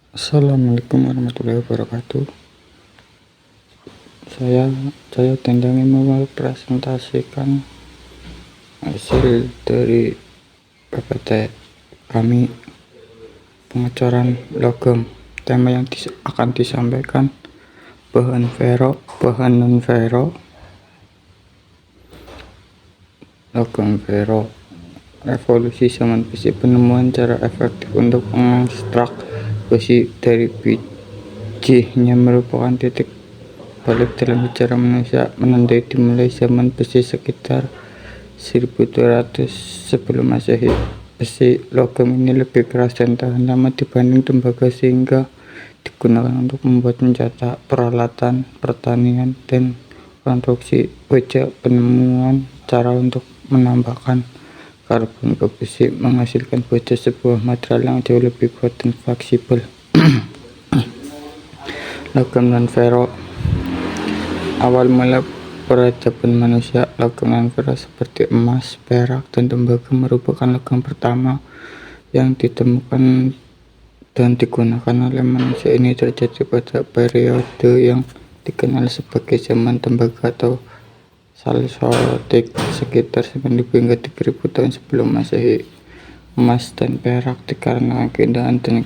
Assalamualaikum warahmatullahi wabarakatuh. Saya Tendang ingin mempresentasikan hasil dari PPT kami pengecoran logam. Tema yang akan disampaikan bahan non ferro, logam ferro, revolusi zaman besi, penemuan cara efektif untuk mengekstrak besi dari bijinya merupakan titik balik dalam sejarah manusia, menandai dimulai zaman besi sekitar 1200 sebelum Masehi. Besi logam ini lebih keras dan tahan lama dibanding tembaga sehingga digunakan untuk membuat senjata, peralatan pertanian, dan konstruksi baja. Penemuan cara untuk menambahkan karbon ke besi menghasilkan baja, sebuah material yang jauh lebih kuat dan fleksibel. Logam non ferro. Awal mula peradaban manusia, logam non ferro seperti emas, perak, dan tembaga merupakan logam pertama yang ditemukan dan digunakan oleh manusia. Ini terjadi pada periode yang dikenal sebagai zaman tembaga atau Chalcolithic, sekitar 9.000 hingga 3.000 tahun sebelum Masehi. Emas dan perak dikarenakan keindahan dan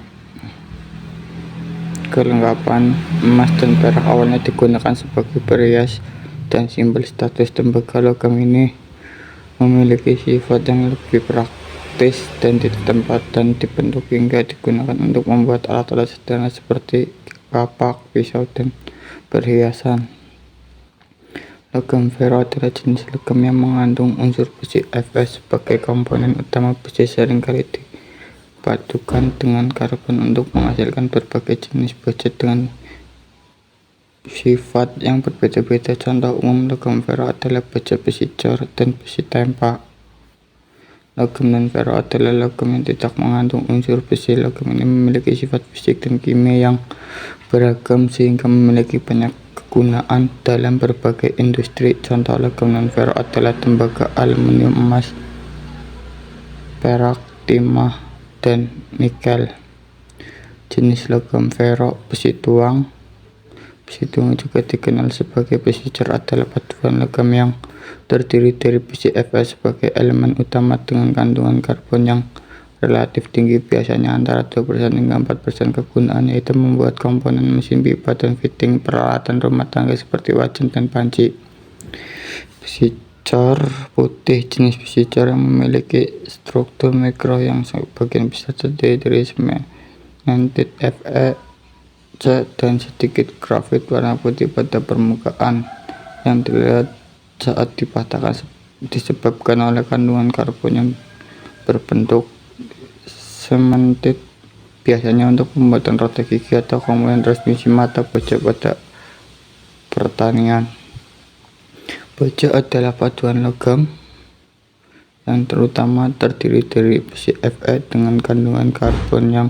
kelengkapan. Emas dan perak awalnya digunakan sebagai perhias dan simbol status. Tembaga logam ini memiliki sifat yang lebih praktis dan di tempat dan dibentuk hingga digunakan untuk membuat alat-alat sederhana seperti kapak, pisau, dan perhiasan. Logam ferro adalah jenis logam yang mengandung unsur besi Fe sebagai komponen utama. Besi seringkali dipadukan dengan karbon untuk menghasilkan berbagai jenis baja dengan sifat yang berbeda-beda. Contoh umum logam ferro adalah baja besi cor dan besi tempa. Logam non ferro adalah logam yang tidak mengandung unsur besi. Logam ini memiliki sifat fisik dan kimia yang beragam sehingga memiliki banyak kegunaan dalam berbagai industri. Contoh logam non ferro adalah tembaga, aluminium, emas, perak, timah, dan nikel. Jenis logam ferro. Besi tuang. Besi tuang juga dikenal sebagai besi cor adalah paduan logam yang terdiri dari besi Fe sebagai elemen utama dengan kandungan karbon yang relatif tinggi, biasanya antara 2% hingga 4%. Kegunaannya itu membuat komponen mesin pipa dan fitting peralatan rumah tangga seperti wajan dan panci. Besi cor putih. Jenis besi cor yang memiliki struktur mikro yang sebagian besar terdiri dari cemented Fe, C, dan sedikit grafit warna putih pada permukaan yang terlihat saat dipatahkan disebabkan oleh kandungan karbon yang berbentuk cemented, biasanya untuk pembuatan roda gigi atau komponen transmisi mata baja pada pertanian. Baja adalah paduan logam yang terutama terdiri dari besi Fe dengan kandungan karbon yang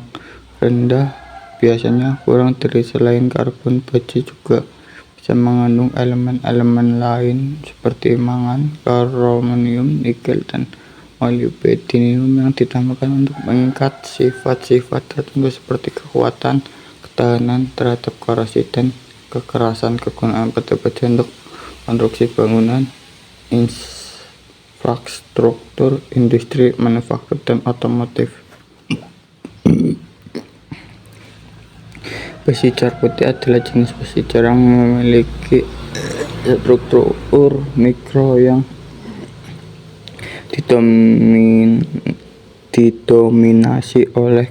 rendah, biasanya kurang dari selain karbon. Baja juga bisa mengandung elemen-elemen lain seperti mangan, kromonium, nikel, dan molybdenum yang ditambahkan untuk mengikat sifat-sifat tertentu seperti kekuatan, ketahanan terhadap korosif, dan kekerasan. Kegunaan pada baja untuk konstruksi bangunan, infrastruktur, industri, manufaktur, dan otomotif. Besi cor putih adalah jenis besi cor yang memiliki struktur mikro yang didominasi oleh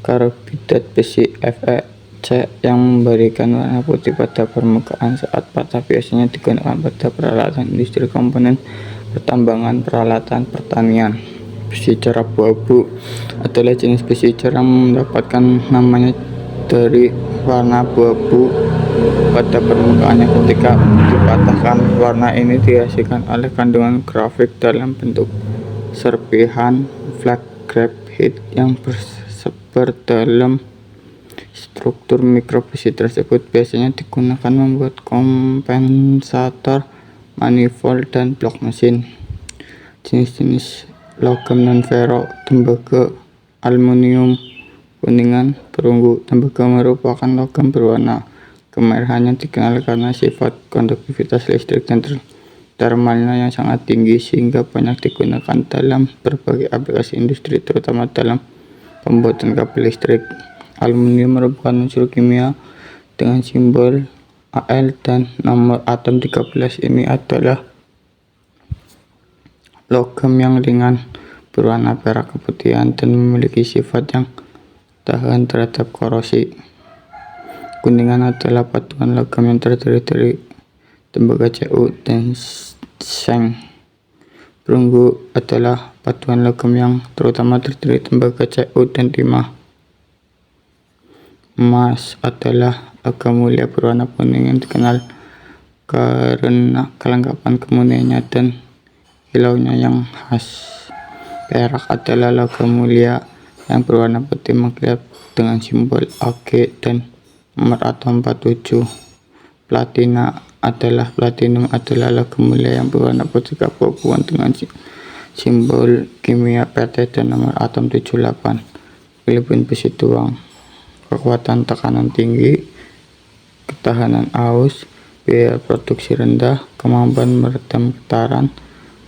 karbohidrat besi Fe, C, yang memberikan warna putih pada permukaan saat patah. Biasanya digunakan pada peralatan industri, komponen pertambangan, peralatan pertanian. Besi cor abu-abu adalah jenis besi cor yang mendapatkan namanya dari warna abu-abu pada permukaannya. Ketika dipatahkan, warna ini dihasilkan oleh kandungan grafit dalam bentuk serpihan flake graphite yang bersebar dalam struktur mikro. Besi tersebut biasanya digunakan membuat kompensator, manifold, dan blok mesin. Jenis-jenis logam non ferro. Tembaga, aluminium, Kuningan, perunggu, tembaga merupakan logam berwarna kemerahan yang dikenal karena sifat konduktivitas listrik dan termalnya yang sangat tinggi sehingga banyak digunakan dalam berbagai aplikasi industri terutama dalam pembuatan kabel listrik. Aluminium merupakan unsur kimia dengan simbol Al dan nomor atom 13. Ini adalah logam yang ringan berwarna perak keputihan dan memiliki sifat yang tahan terhadap korosi. Kuningan adalah paduan logam yang terdiri dari tembaga Cu dan seng. Perunggu adalah paduan logam yang terutama terdiri tembaga Cu dan timah. Emas adalah logam mulia berwarna kuning yang dikenal karena kelengkapan kemuniannya dan kilaunya yang khas. Perak adalah logam mulia yang berwarna putih mengkilap dengan simbol Ag dan nomor atom 47. Platinum adalah logam mulia yang berwarna putih keabu-abuan dengan simbol kimia Pt dan nomor atom 78. Kelebihan besi tuang: kekuatan tekanan tinggi, ketahanan aus, biaya produksi rendah, kemampuan meredam getaran,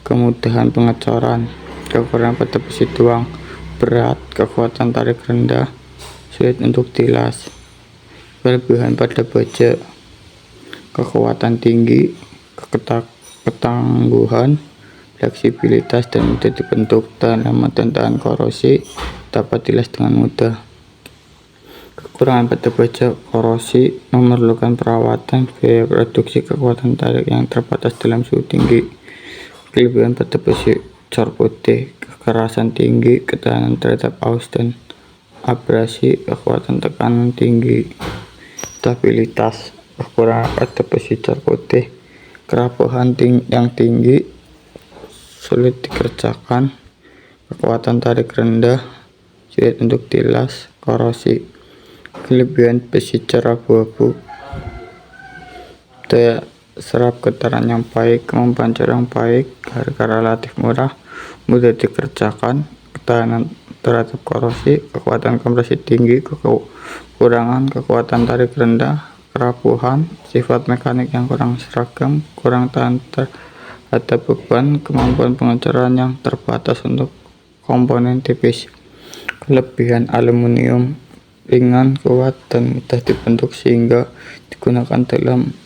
kemudahan pengecoran. Kekurangan pada besi tuang: berat, kekuatan tarik rendah, sulit untuk dilas. Kelebihan pada baja: kekuatan tinggi, ketangguhan, fleksibilitas dan mudah dibentuk, tahan lama dan tahan korosi, dapat dilas dengan mudah. Kekurangan pada baja: korosi, memerlukan perawatan, biaya produksi, kekuatan tarik yang terbatas dalam suhu tinggi. Kelebihan pada besi cor putih: kekerasan tinggi, ketahanan terhadap aus dan abrasi, kekuatan tekanan tinggi. Stabilitas: kekurangan pada besi cor putih: kerapuhan yang tinggi, sulit dikerjakan, kekuatan tarik rendah, sulit untuk dilas, korosi. Kelebihan besi cor abu-abu: daya serap getaran yang baik, kemampuan cor yang baik, harga relatif murah, mudah dikerjakan, ketahanan terhadap korosi, kekuatan kompresi tinggi, kekurangan kekuatan tarik rendah, kerapuhan, sifat mekanik yang kurang seragam, kurang tahan terhadap beban, kemampuan pengecoran yang terbatas untuk komponen tipis. Kelebihan aluminium: ringan, kuat, dan mudah dibentuk sehingga digunakan dalam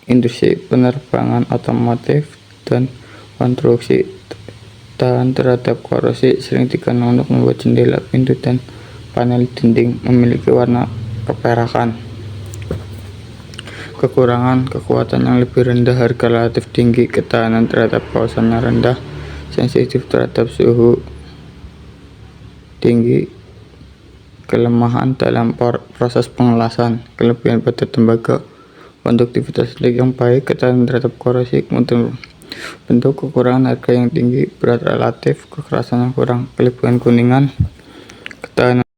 industri penerbangan, otomotif, dan konstruksi. Tahan terhadap korosi: sering digunakan untuk membuat jendela, pintu, dan panel dinding. Memiliki warna keperakan. Kekurangan: kekuatan yang lebih rendah, harga relatif tinggi, ketahanan terhadap kawasan yang rendah, sensitif terhadap suhu tinggi. Kelemahan dalam proses pengelasan. Kelebihan pada tembaga: konduktivitas listrik yang baik, ketahanan terhadap korosi, kemudian bentuk. Kekurangan: harga yang tinggi, berat relatif, kekerasan yang kurang. Kelebihan kuningan: ketahanan